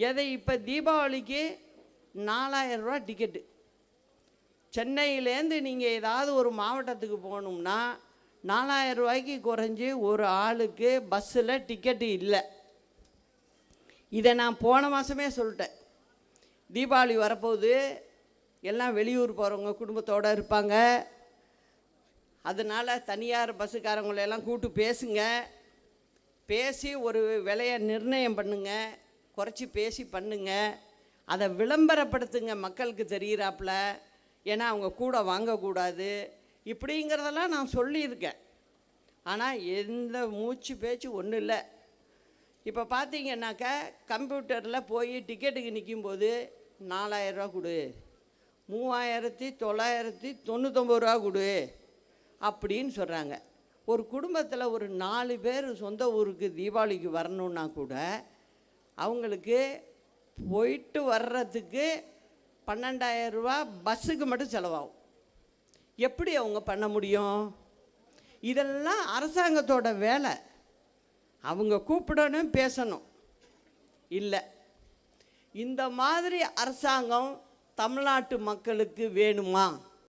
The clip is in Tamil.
எதை இப்போ தீபாவளிக்கு 4000 ரூபா டிக்கெட்டு. சென்னையிலேருந்து நீங்கள் ஏதாவது ஒரு மாவட்டத்துக்கு போகணும்னா 4000 ரூபாய்க்கு குறைஞ்சி ஒரு ஆளுக்கு பஸ்ஸில் டிக்கெட்டு இல்லை. இதை நான் போன மாதமே சொல்லிட்டேன். தீபாவளி வரப்போகுது, எல்லாம் வெளியூர் போகிறவங்க குடும்பத்தோடு இருப்பாங்க. அதனால் தனியார் பஸ்ஸுக்காரங்களெல்லாம் கூப்பிட்டு பேசுங்க, பேசி ஒரு விலையை நிர்ணயம் பண்ணுங்க, குறைச்சி பேசி பண்ணுங்க, அதை விளம்பரப்படுத்துங்க மக்களுக்கு தெரிகிறாப்புல. ஏன்னா அவங்க கூட வாங்கக்கூடாது இப்படிங்கிறதெல்லாம் நான் சொல்லியிருக்கேன். ஆனால் எந்த மூச்சு பேச்சு ஒன்றும் இல்லை. இப்போ பார்த்தீங்கன்னாக்கா கம்ப்யூட்டரில் போய் டிக்கெட்டுக்கு நிற்கும்போது 4000 ரூபா கொடு, 3999 ரூபா கொடு அப்படின்னு சொல்கிறாங்க. ஒரு குடும்பத்தில் ஒரு 4 பேர் சொந்த ஊருக்கு தீபாவளிக்கு வரணுன்னா கூட அவங்களுக்கு போயிட்டு வர்றதுக்கு 12000 ரூபா பஸ்ஸுக்கு மட்டும் செலவாகும். எப்படி அவங்க பண்ண முடியும்? இதெல்லாம் அரசாங்கத்தோட வேலை. அவங்க கூப்பிடணும், பேசணும். இல்லை, இந்த மாதிரி அரசாங்கம் தமிழ்நாட்டு மக்களுக்கு வேணுமா?